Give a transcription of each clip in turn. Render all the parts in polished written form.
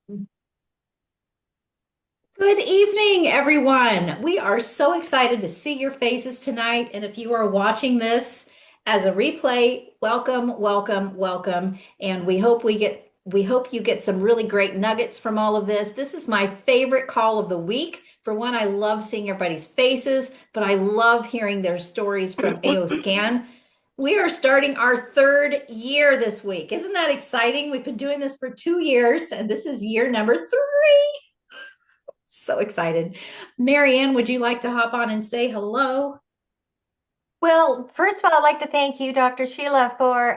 Good evening, everyone. We are so excited to see your faces tonight. And if you are watching this as a replay, welcome, welcome, welcome. And we hope you get some really great nuggets from all of this. This is my favorite call of the week. For one, I love seeing everybody's faces, but I love hearing their stories from AO Scan. We are starting our third year this week. Isn't that exciting? We've been doing this for 2 years, and this is year number 3. So excited. Marianne, would you like to hop on and say hello? Well, first of all, I'd like to thank you, Dr. Sheila, for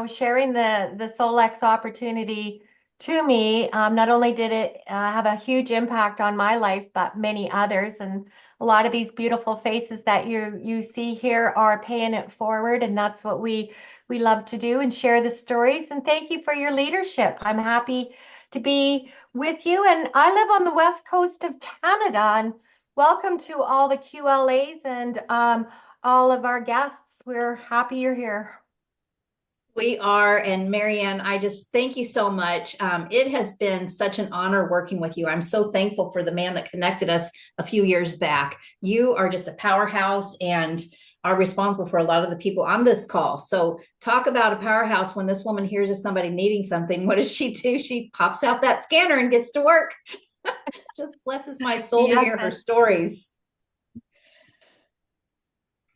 sharing the Solex opportunity to me. Not only did it have a huge impact on my life, but many others, and a lot of these beautiful faces that you see here are paying it forward, and that's what we love to do and share the stories. And thank you for your leadership. I'm happy to be with you, and I live on the west coast of Canada. And welcome to all the QLAs and all of our guests. We're happy you're here. We are, and Marianne, I just thank you so much. It has been such an honor working with you. I'm so thankful for the man that connected us a few years back. You are just a powerhouse and are responsible for a lot of the people on this call. So, talk about a powerhouse. When this woman hears of somebody needing something, what does she do? She pops out that scanner and gets to work. Just blesses my soul to Yes, hear her stories.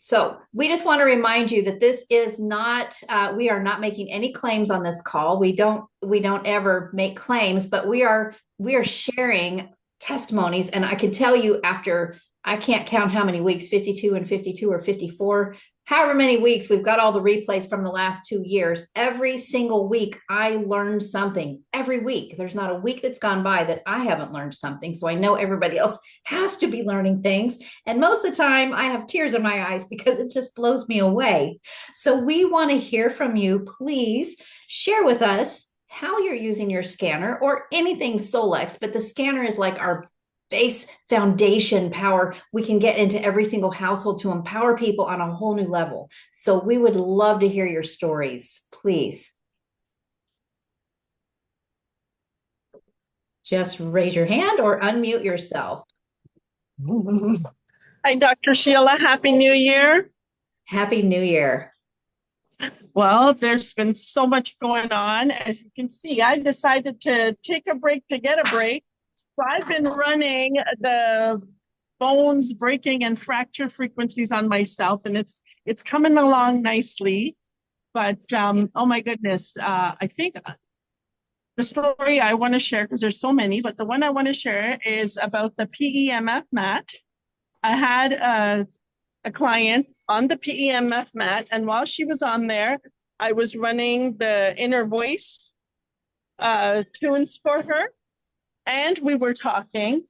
So we just want to remind you that this is not, we are not making any claims on this call. We don't ever make claims, but we are sharing testimonies. And I can tell you after, I can't count how many weeks, 52 and 52 or 54, however many weeks we've got all the replays from the last 2 years. Every single week I learned something. Every week. There's not a week that's gone by that I haven't learned something. So I know everybody else has to be learning things. And most of the time, I have tears in my eyes because it just blows me away. So, we want to hear from you. Please share with us how you're using your scanner or anything Solex, but the scanner is like our base foundation power we can get into every single household to empower people on a whole new level. So, we would love to hear your stories. Please just raise your hand or unmute yourself. Hi, Dr. Sheila. Happy New Year. Happy New Year. Well, there's been so much going on. As you can see, I decided to take a break to get a break. So I've been running the bones breaking and fracture frequencies on myself, and it's coming along nicely. But oh my goodness, I think the story I want to share, because there's so many, but the one I want to share is about the PEMF mat. I had a client on the PEMF mat, and while she was on there, I was running the inner voice tunes for her, and we were talking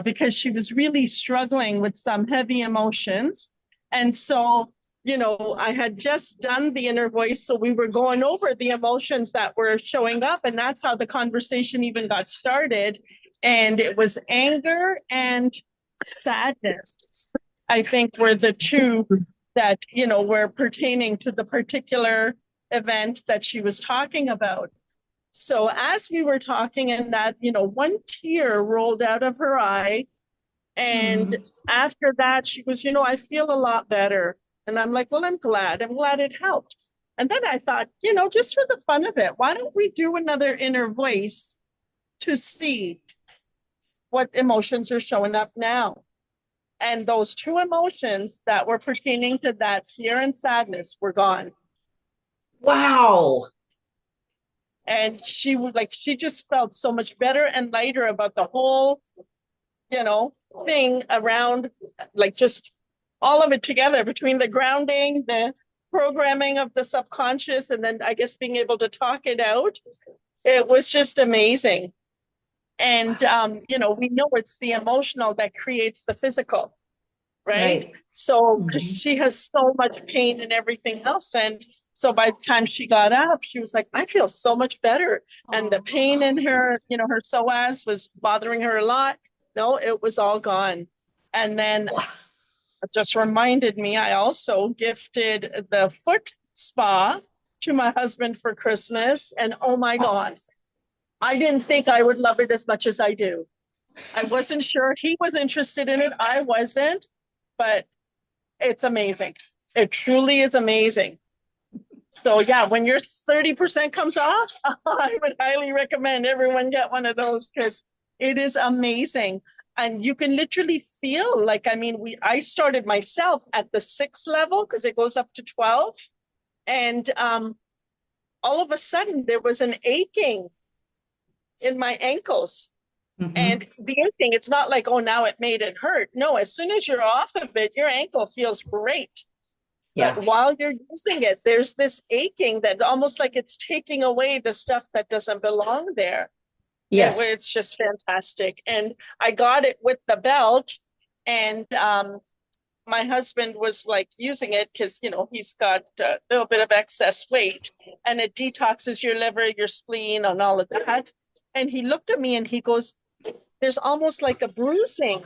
because she was really struggling with some heavy emotions. And so, I had just done the inner voice, so we were going over the emotions that were showing up, and that's how the conversation even got started. And it was anger and sadness, I think, were the two that, were pertaining to the particular event that she was talking about. So as we were talking, and that, one tear rolled out of her eye. And after that, she was, I feel a lot better. And I'm like, well, I'm glad it helped. And then I thought, just for the fun of it, why don't we do another inner voice to see what emotions are showing up now? And those two emotions that were pertaining to that fear and sadness were gone. Wow. And she was like, she just felt so much better and lighter about the whole, thing around, like just all of it together, between the grounding, the programming of the subconscious, and then I guess being able to talk it out. It was just amazing. And, we know it's the emotional that creates the physical, right? So, because she has so much pain and everything else. And so by the time she got up, she was like, I feel so much better. And the pain in her, her psoas was bothering her a lot. No, it was all gone. And then it just reminded me, I also gifted the foot spa to my husband for Christmas. And oh my God, I didn't think I would love it as much as I do. I wasn't sure he was interested in it. I wasn't, but it's amazing. It truly is amazing. So yeah, when your 30% comes off, I would highly recommend everyone get one of those because it is amazing. And you can literally feel like, I mean, I started myself at the 6th level because it goes up to 12. And all of a sudden there was an aching in my ankles. And the aching, it's not like, oh, now it made it hurt. No, as soon as you're off of it, your ankle feels great. Yeah. But while you're using it, there's this aching that almost like it's taking away the stuff that doesn't belong there. Yes. It's just fantastic. And I got it with the belt, and my husband was like using it because, you know, he's got a little bit of excess weight, and it detoxes your liver, your spleen, and all of that. And he looked at me and he goes, there's almost like a bruising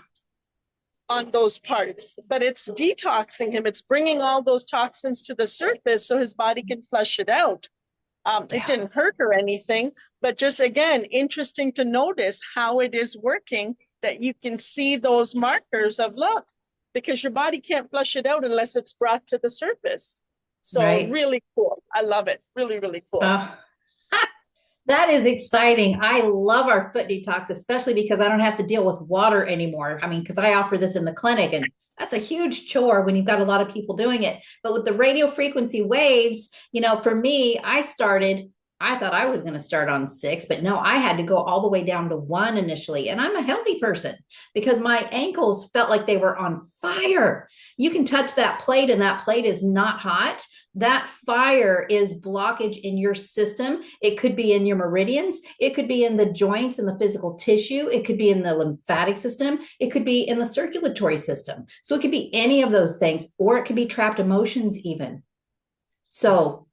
on those parts, but it's detoxing him. It's bringing all those toxins to the surface so his body can flush it out. It didn't hurt or anything, but just again, interesting to notice how it is working, that you can see those markers of look, because your body can't flush it out unless it's brought to the surface. So really cool. I love it. Really, really cool. That is exciting. I love our foot detox, especially because I don't have to deal with water anymore. I mean, because I offer this in the clinic, and that's a huge chore when you've got a lot of people doing it. But with the radio frequency waves, you know, for me, I thought I was going to start on 6, but no, I had to go all the way down to 1 initially. And I'm a healthy person because my ankles felt like they were on fire. You can touch that plate and that plate is not hot. That fire is blockage in your system. It could be in your meridians. It could be in the joints and the physical tissue. It could be in the lymphatic system. It could be in the circulatory system. So it could be any of those things, or it could be trapped emotions even. So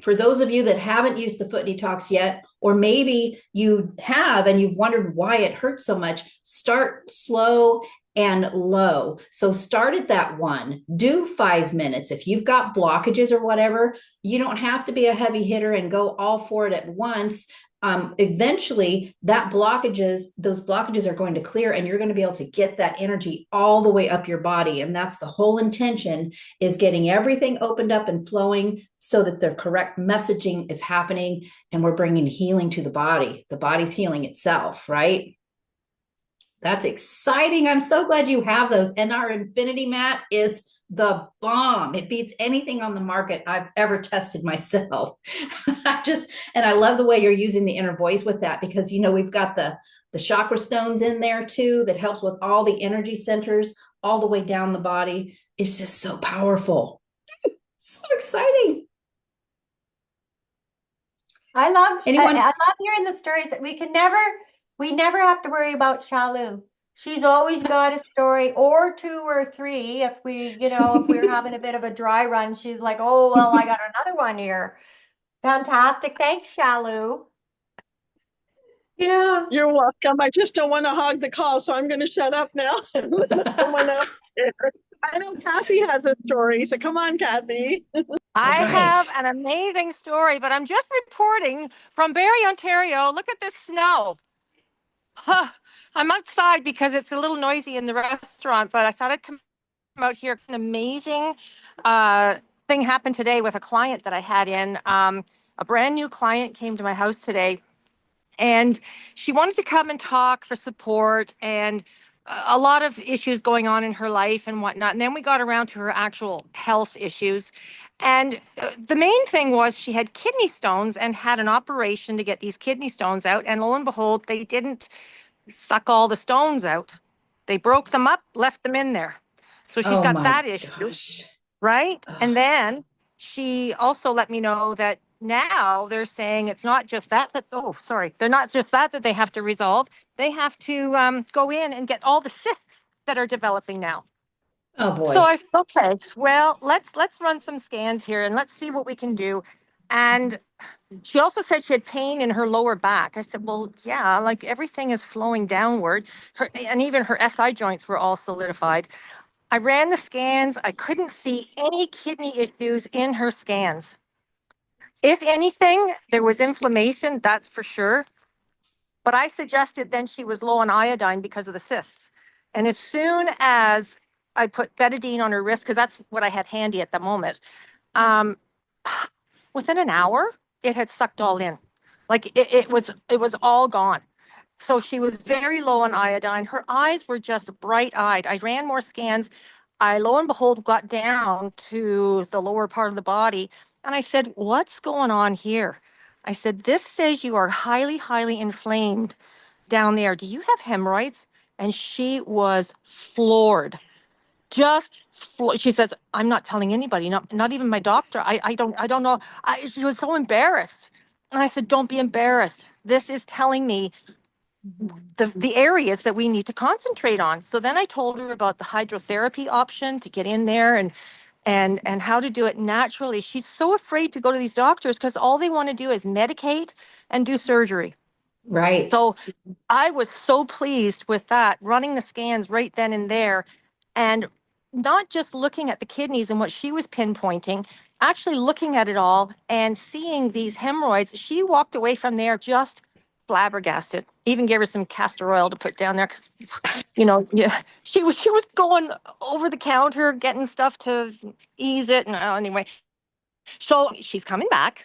for those of you that haven't used the foot detox yet, or maybe you have and you've wondered why it hurts so much, start slow and low. So start at that 1, do 5 minutes. If you've got blockages or whatever, you don't have to be a heavy hitter and go all for it at once. Eventually those blockages are going to clear, and you're going to be able to get that energy all the way up your body. And that's the whole intention, is getting everything opened up and flowing so that the correct messaging is happening, and we're bringing healing to the body. The body's healing itself, right? That's exciting. I'm so glad you have those. And our Infinity Mat is the bomb. It beats anything on the market I've ever tested myself. And I love the way you're using the inner voice with that, because, you know, we've got the chakra stones in there too, that helps with all the energy centers all the way down the body. It's just so powerful. So exciting. I love hearing the stories. We never have to worry about Shalu. She's always got a story, or 2 or 3. If we're having a bit of a dry run, she's like, oh, well, I got another one here. Fantastic. Thanks, Shalu. Yeah. You're welcome. I just don't want to hog the call, so I'm going to shut up now and let someone else share. I know Kathy has a story, so come on, Kathy. I have an amazing story, but I'm just reporting from Barrie, Ontario. Look at this snow. I'm outside because it's a little noisy in the restaurant, but I thought I'd come out here. An amazing thing happened today with a client that I had in. A brand new client came to my house today, and she wanted to come and talk for support and a lot of issues going on in her life and whatnot. And then we got around to her actual health issues. And the main thing was she had kidney stones and had an operation to get these kidney stones out. And lo and behold, they didn't suck all the stones out. They broke them up, left them in there. So she's got that issue, right? And then she also let me know that now they're saying it's not just that they're not just that they have to resolve. They have to go in and get all the cysts that are developing now. Oh boy. So I said, okay, well, let's run some scans here and let's see what we can do. And she also said she had pain in her lower back. I said, well, yeah, like everything is flowing downward. And even her SI joints were all solidified. I ran the scans. I couldn't see any kidney issues in her scans. If anything, there was inflammation, that's for sure. But I suggested then she was low on iodine because of the cysts. And as soon as I put betadine on her wrist, because that's what I had handy at the moment, um, within an hour, it had sucked all in. Like it was all gone. So she was very low on iodine. Her eyes were just bright eyed. I ran more scans. I, lo and behold, got down to the lower part of the body. And I said, "What's going on here?" I said, "This says you are highly, highly inflamed down there. Do you have hemorrhoids?" And she was floored. She says, "I'm not telling anybody, not even my doctor. I don't know." She was so embarrassed. And I said, "Don't be embarrassed. This is telling me the areas that we need to concentrate on." So then I told her about the hydrotherapy option to get in there and how to do it naturally. She's so afraid to go to these doctors because all they want to do is medicate and do surgery. Right. So I was so pleased with that, running the scans right then and there, and not just looking at the kidneys and what she was pinpointing, actually looking at it all and seeing these hemorrhoids. She walked away from there just flabbergasted. Even gave her some castor oil to put down there because, yeah, she was going over the counter getting stuff to ease it. And anyway, so she's coming back.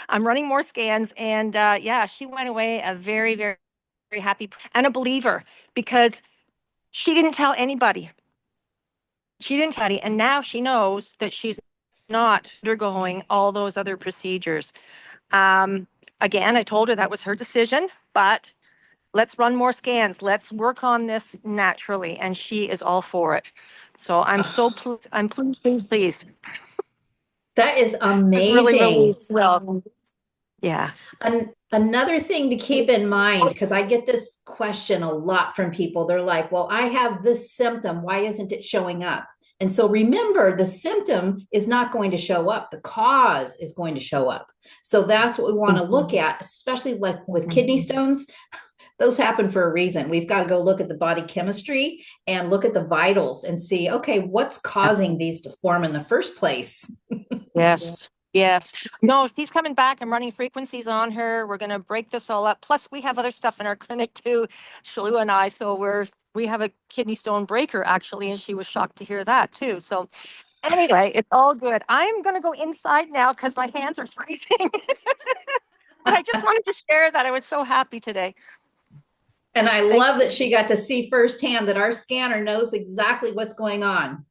I'm running more scans, and yeah, she went away a very, very, very happy and a believer because she didn't tell anybody. She didn't tell anybody, and now she knows that she's not undergoing all those other procedures. Um, Again, I told her that was her decision, but let's run more scans. Let's work on this naturally, and she is all for it. So I'm so pleased. I'm pleased, pleased, pleased. That is It's really, really amazing. well. Yeah. Another thing to keep in mind, because I get this question a lot from people. They're like, well, I have this symptom. Why isn't it showing up? And so remember, the symptom is not going to show up. The cause is going to show up. So that's what we want to look at, especially like with kidney stones. Those happen for a reason. We've got to go look at the body chemistry and look at the vitals and see, okay, what's causing these to form in the first place? Yes. Yes. No, she's coming back. I'm running frequencies on her. We're going to break this all up. Plus, we have other stuff in our clinic too, Shalou and I. So we have a kidney stone breaker actually, and she was shocked to hear that too. So anyway, it's all good. I'm going to go inside now because my hands are freezing. But I just wanted to share that I was so happy today. And I love that she got to see firsthand that our scanner knows exactly what's going on.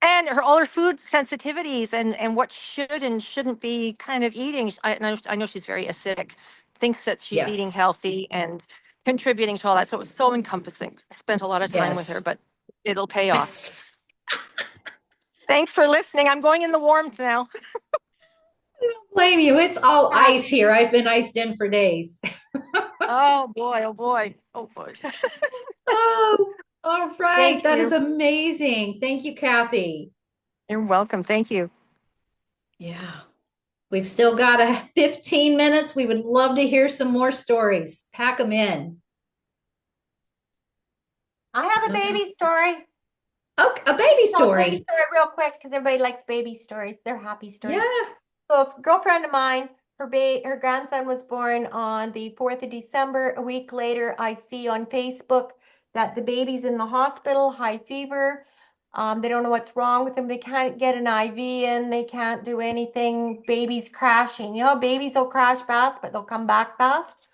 And all her food sensitivities and what should and shouldn't be kind of eating. I know she's very acidic, thinks that she's eating healthy and contributing to all that. So it was so encompassing. I spent a lot of time with her, but it'll pay off. Thanks for listening. I'm going in the warmth now. I don't blame you. It's all ice here. I've been iced in for days. Oh boy, oh boy, oh boy. Oh, all right. Thank That you. is amazing. Thank you, Kathy. You're welcome. Thank you. Yeah. We've still got 15 minutes. We would love to hear some more stories. Pack them in. I have a baby story. Oh, a baby So, story. baby story real quick because everybody likes baby stories. They're happy stories. Yeah. So a girlfriend of mine, her grandson was born on the 4th of December. A week later, I see on Facebook that the baby's in the hospital, high fever. They don't know what's wrong with him. They can't get an IV in. They can't do anything. Baby's crashing. You know, babies will crash fast, but they'll come back fast.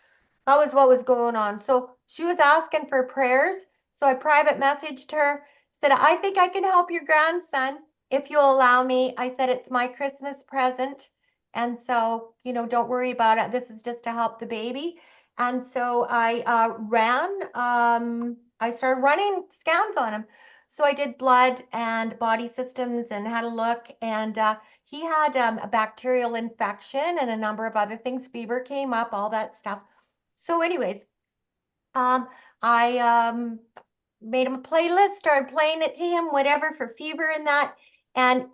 That was what was going on. So she was asking for prayers. So I private messaged her, said, I think I can help your grandson if you'll allow me. I said, it's my Christmas present. And so, don't worry about it. This is just to help the baby. And so I I started running scans on him. So I did blood and body systems and had a look. And he had a bacterial infection and a number of other things. Fever came up, all that stuff. So anyways, I made him a playlist, started playing it to him, whatever for fever and that. And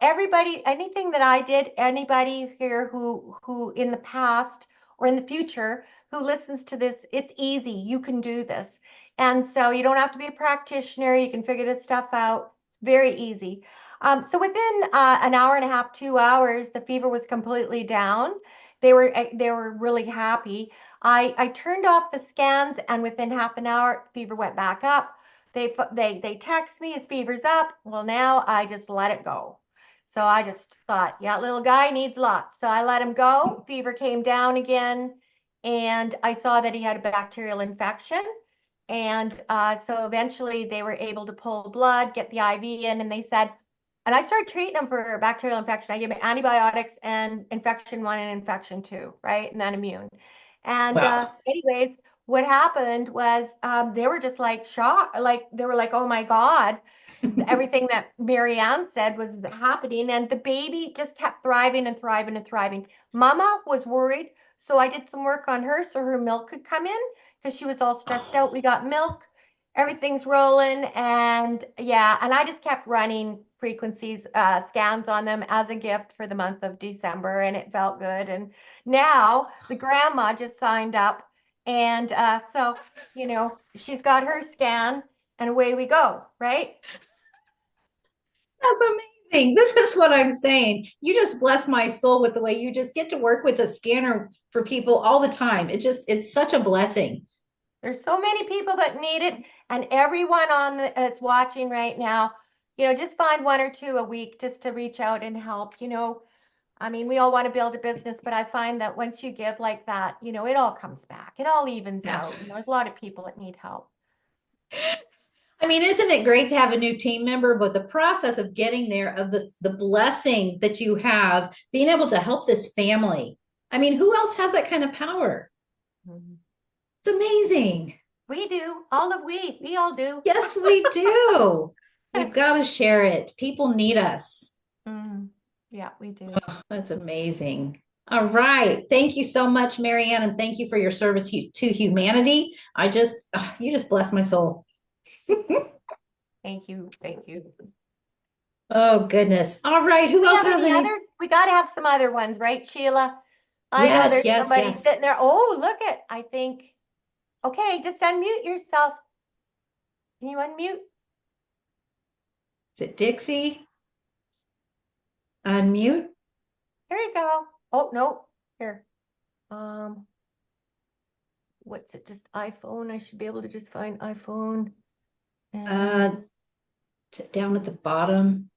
everybody, anything that I did, anybody here who in the past or in the future who listens to this, it's easy. You can do this. And so you don't have to be a practitioner. You can figure this stuff out. It's very easy. So within an hour and a half, 2 hours, the fever was completely down. They were really happy. I turned off the scans, and within half an hour, fever went back up. They text me, his fever's up. Well, now I just let it go. So I just thought, yeah, little guy needs lots. So I let him go. Fever came down again, and I saw that he had a bacterial infection. And so eventually they were able to pull blood, get the IV in, and they said, and I started treating him for bacterial infection. I gave him antibiotics and infection 1 and infection 2, right? And then immune. And Wow. anyways, what happened was they were just like shocked. Like they were like, oh my God, everything that Marianne said was happening. And the baby just kept thriving and thriving and thriving. Mama was worried. So I did some work on her so her milk could come in because she was all stressed out. We got milk, everything's rolling. And yeah, and I just kept running frequencies, scans on them as a gift for the month of December. And it felt good. And now the grandma just signed up. And so, she's got her scan and away we go, right? That's amazing. This is what I'm saying. You just bless my soul with the way you just get to work with a scanner for people all the time. It's such a blessing. There's so many people that need it, and everyone that's watching right now, just find 1 or 2 a week just to reach out and help. I mean, we all want to build a business, but I find that once you give like that, it all comes back. It all evens out. There's a lot of people that need help. I mean, isn't it great to have a new team member? But the process of getting there, of the blessing that you have, being able to help this family. I mean, who else has that kind of power? Mhm. It's amazing. We do. We all do. Yes, we do. We've got to share it. People need us. Yeah, we do. Oh, that's amazing. All right. Thank you so much, Marianne, and thank you for your service to humanity. You just bless my soul. Thank you. Thank you. Oh, goodness. All right. Who else has any? We got to have some other ones, right, Sheila? I know there's somebody sitting there. Oh, I think. Okay, just unmute yourself. Can you unmute? Is it Dixie? Unmute. There you go. Oh, no. Here. What's it? Just iPhone. I should be able to just find iPhone. And down at the bottom.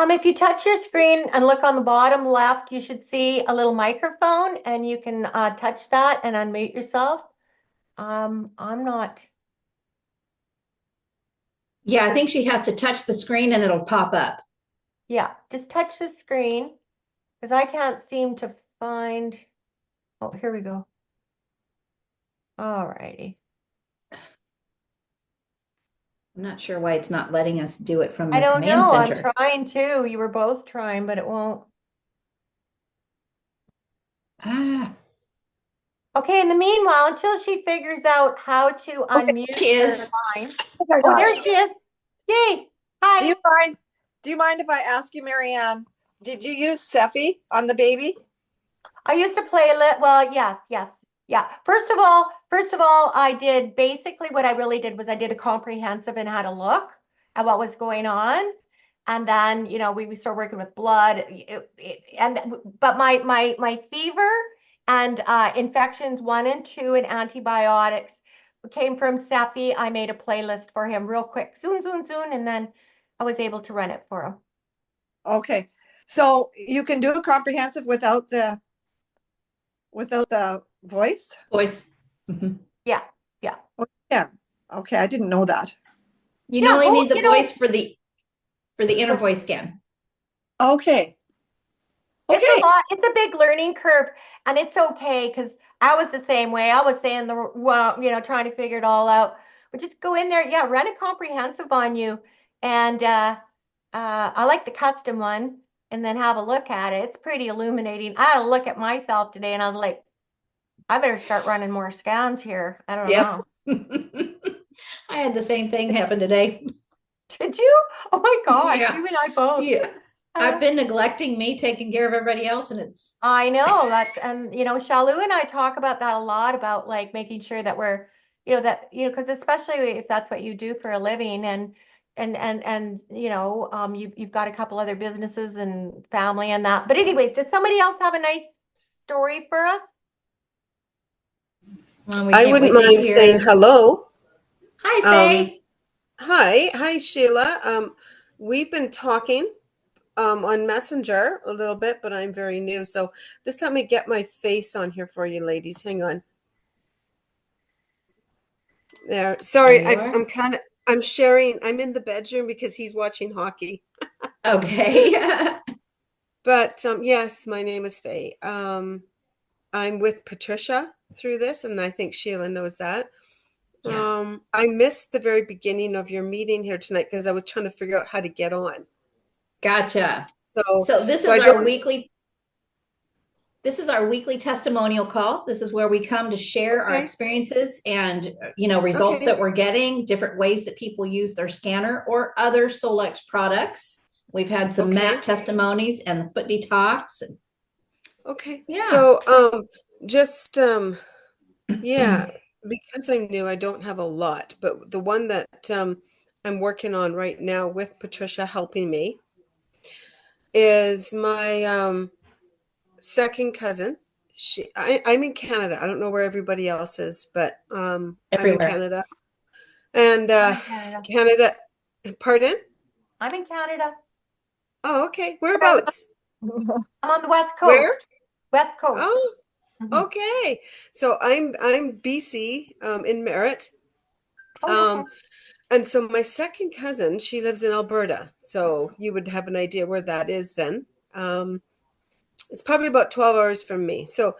If you touch your screen and look on the bottom left, you should see a little microphone, and you can touch that and unmute yourself. I'm not. Yeah, I think she has to touch the screen and it'll pop up. Yeah, just touch the screen because I can't seem to find. Oh, here we go. All righty. I'm not sure why it's not letting us do it from the I don't command know. center. I'm trying to. You were both trying, but it won't. Okay, in the meanwhile, until she figures out how to unmute she her is. line. Oh, there she is. Yay. Hi. Do you mind if I ask you, Marianne, did you use Cephi on the baby? I used to play well, yes. Yeah. First of all, I did basically what I really did was I did a comprehensive and had a look at what was going on. And then, we started working with blood. But my fever and infections 1 and 2 and antibiotics came from Cephi. I made a playlist for him real quick, soon, and then I was able to run it for him. Okay, so you can do a comprehensive without the voice? Voice. Mm-hmm. Yeah. Oh, yeah. Okay, I didn't know that. You only need the voice for the inner voice scan. Okay. It's a lot. It's a big learning curve, and it's okay because I was the same way. I was saying trying to figure it all out. But just go in there, yeah, run a comprehensive on you, and I like the custom one, and then have a look at it. It's pretty illuminating. I had a look at myself today, and I was like, I better start running more scans here. I don't know. I had the same thing happen today. Did you? Oh my gosh, Yeah. you and I both. Yeah. I've been neglecting me, taking care of everybody else, and it's. I know and Shalu and I talk about that a lot, about like making sure that we're, because especially if that's what you do for a living, and and you've got a couple other businesses and family and that. But anyways, does somebody else have a nice story for us? Well, we I can't wouldn't wait to mind saying hear. hello. Hi, Um, Faye. hi, Sheila. We've been talking on Messenger a little bit, but I'm very new, so just let me get my face on here for you, ladies. Hang on. There. There Sorry, you are. I'm sharing. I'm in the bedroom because he's watching hockey. Okay. But yes, my name is Faye. I'm with Patricia through this, and I think Sheila knows that. Yeah. I missed the very beginning of your meeting here tonight because I was trying to figure out how to get on. Gotcha. So, So this so is I our don't. weekly this is our weekly testimonial call. This is where we come to share our Okay. experiences and results Okay. that we're getting, different ways that people use their scanner or other Solex products. We've had some Okay. mat testimonies and the FootDetox. Okay. Yeah. So, just yeah, because I'm new, I don't have a lot, but the one that I'm working on right now with Patricia helping me is my second cousin. I'm in Canada. I don't know where everybody else is, but I'm in Everywhere. Canada. And I'm in Canada. Canada, pardon? I'm in Canada. Oh, okay. Whereabouts? I'm on the West Where? Coast. West Coast. Oh, Mhm. okay. So I'm BC, in Merritt. Oh, okay. Um, and so my second cousin, she lives in Alberta. So you would have an idea where that is then. Um, it's probably about 12 hours from me. So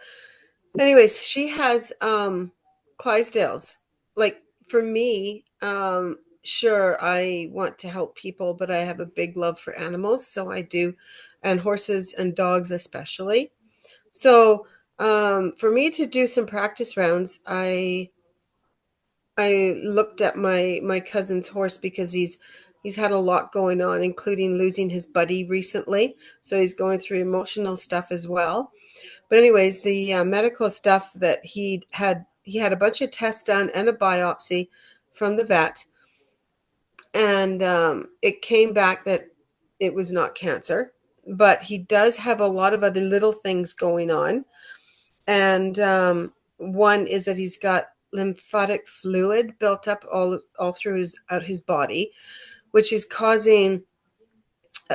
anyways, she has Clydesdales. Like for me, sure, I want to help people, but I have a big love for animals, so I do, and horses and dogs especially. So for me to do some practice rounds, I looked at my cousin's horse because he's had a lot going on, including losing his buddy recently. So he's going through emotional stuff as well. But anyways, the medical stuff that he had a bunch of tests done and a biopsy from the vet, and it came back that it was not cancer, but he does have a lot of other little things going on, and one is that he's got lymphatic fluid built up all through his body, which is causing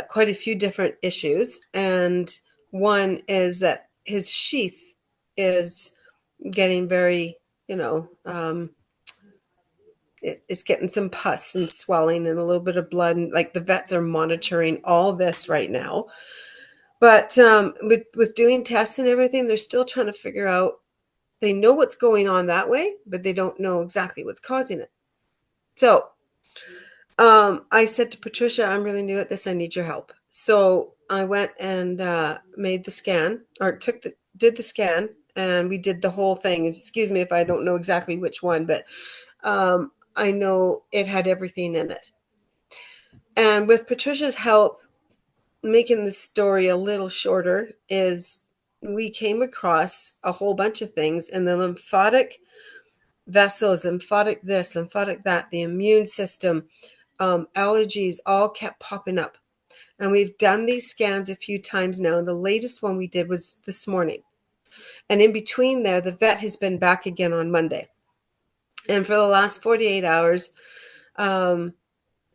quite a few different issues. And one is that his sheath is getting very, it's getting some pus and swelling and a little bit of blood. And like the vets are monitoring all this right now. But with doing tests and everything, they're still trying to figure out. They know what's going on that way, but they don't know exactly what's causing it. So I said to Patricia, I'm really new at this. I need your help. So I went and made the scan, or did the scan, and we did the whole thing. Excuse me if I don't know exactly which one, but I know it had everything in it. And with Patricia's help, making the story a little shorter, is we came across a whole bunch of things in the lymphatic vessels, lymphatic this, lymphatic that, the immune system, allergies all kept popping up. And we've done these scans a few times now. And the latest one we did was this morning. And in between there, the vet has been back again on Monday. And for the last 48 hours,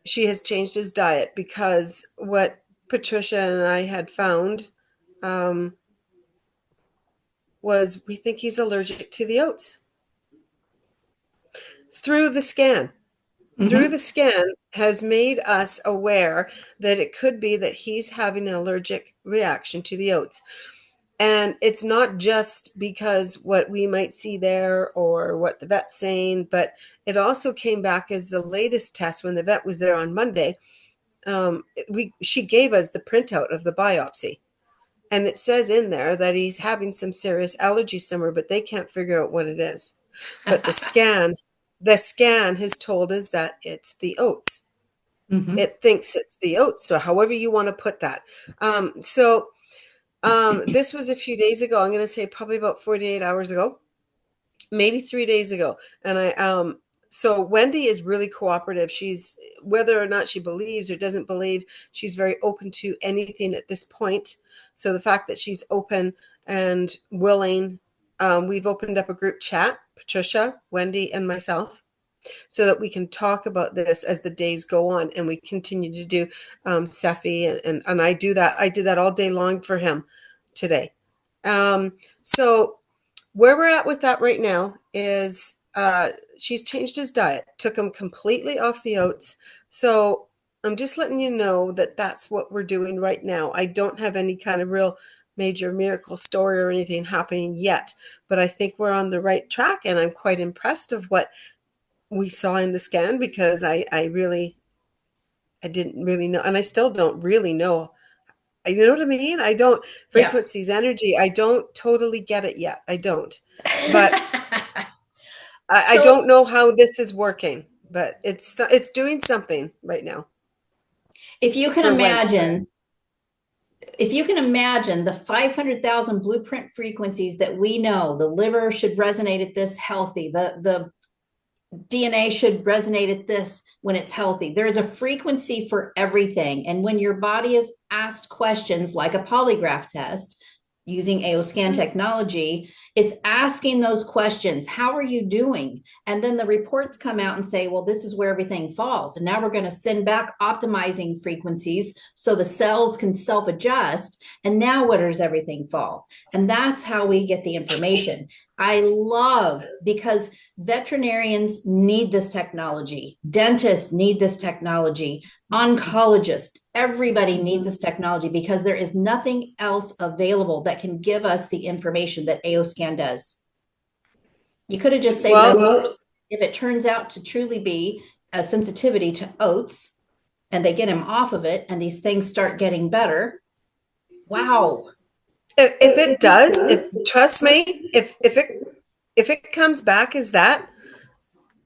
she has changed his diet because what Patricia and I had found was we think he's allergic to the oats. Through the scan. Through the scan has made us aware that it could be that he's having an allergic reaction to the oats. And it's not just because what we might see there or what the vet's saying, but it also came back as the latest test when the vet was there on Monday. She gave us the printout of the biopsy. And it says in there that he's having some serious allergy somewhere, but they can't figure out what it is. But the scan has told us that it's the oats. It thinks it's the oats. So however you want to put that. This was a few days ago. I'm going to say probably about 48 hours ago, maybe 3 days ago. And So Wendy is really cooperative. She's, whether or not she believes or doesn't believe, she's very open to anything at this point. So the fact that she's open and willing, we've opened up a group chat, Patricia, Wendy, and myself, so that we can talk about this as the days go on, and we continue to do Seffi, and I do that. I did that all day long for him today. So where we're at with that right now is she's changed his diet, took him completely off the oats. So I'm just letting you know that that's what we're doing right now. I don't have any kind of real major miracle story or anything happening yet, but I think we're on the right track, and I'm quite impressed of what we saw in the scan, because I didn't really know, and I still don't really know. You know what I mean? I don't, frequencies, energy, I don't totally get it yet. I don't. But I don't know how this is working, but it's doing something right now. If you can imagine, the 500,000 blueprint frequencies that we know, the liver should resonate at this healthy, the DNA should resonate at this when it's healthy. There is a frequency for everything. And when your body is asked questions like a polygraph test using AOScan technology, it's asking those questions. How are you doing? And then the reports come out and say, well, this is where everything falls. And now we're going to send back optimizing frequencies so the cells can self-adjust. And now where does everything fall? And that's how we get the information. I love, because veterinarians need this technology, dentists need this technology, oncologists, everybody needs this technology, because there is nothing else available that can give us the information that AOScan does. You could have just saved oats. If it turns out to truly be a sensitivity to oats and they get him off of it and these things start getting better, wow. If it does, trust me, if it comes back as that,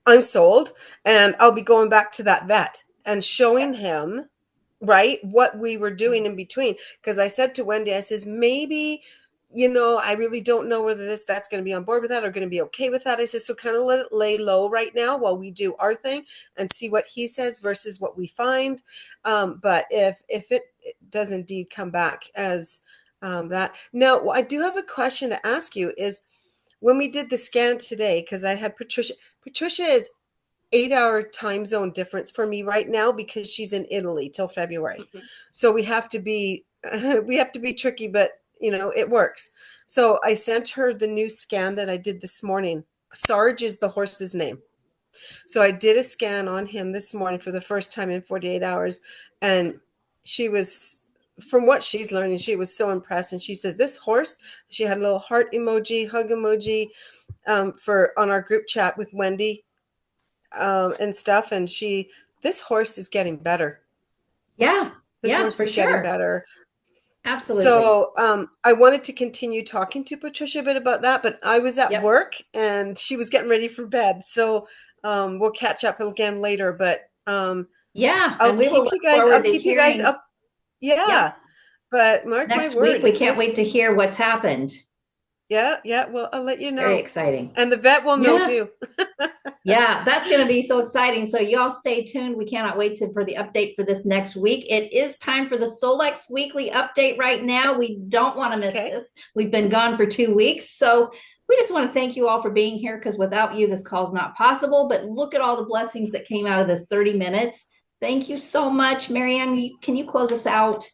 I'm sold, and I'll be going back to that vet and showing him, right, what we were doing in between. Because I said to Wendy, I says, maybe, I really don't know whether this vet's going to be on board with that or going to be okay with that. I said, so kind of let it lay low right now while we do our thing and see what he says versus what we find. But if it does indeed come back as that. Now, I do have a question to ask you is, when we did the scan today, because I had Patricia is 8-hour time zone difference for me right now because she's in Italy till February. So we have to be tricky, but it works. So I sent her the new scan that I did this morning. Sarge is the horse's name. So I did a scan on him this morning for the first time in 48 hours. And she was, from what she's learning, she was so impressed. And she says, this horse, she had a little heart emoji, hug emoji on our group chat with Wendy and stuff. And this horse is getting better. Yeah. This horse is getting better. Absolutely. So I wanted to continue talking to Patricia a bit about that, but I was at work and she was getting ready for bed. So we'll catch up again later. But I'll keep you guys up. Yeah. But mark next my word, week, we can't wait to hear what's happened. Yeah. Well, I'll let you know. Very exciting. And the vet will know too. Yeah, that's going to be so exciting. So y'all stay tuned. We cannot wait for the update for this next week. It is time for the Solex weekly update right now. We don't want to miss this. We've been gone for 2 weeks. So we just want to thank you all for being here, because without you, this call is not possible. But look at all the blessings that came out of this 30 minutes. Thank you so much. Marianne, can you close us out?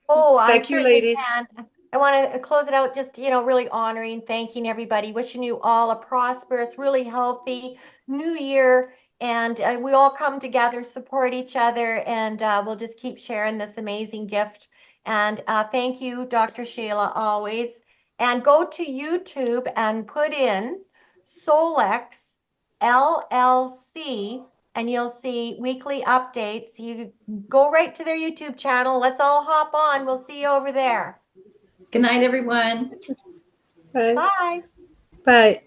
Oh, thank you, ladies. I want to close it out just, really honoring, thanking everybody, wishing you all a prosperous, really healthy new year. And we all come together, support each other, and we'll just keep sharing this amazing gift. And thank you, Dr. Sheila, always. And go to YouTube and put in Solex LLC, and you'll see weekly updates. You go right to their YouTube channel. Let's all hop on. We'll see you over there. Good night, everyone. Bye. Bye. Bye.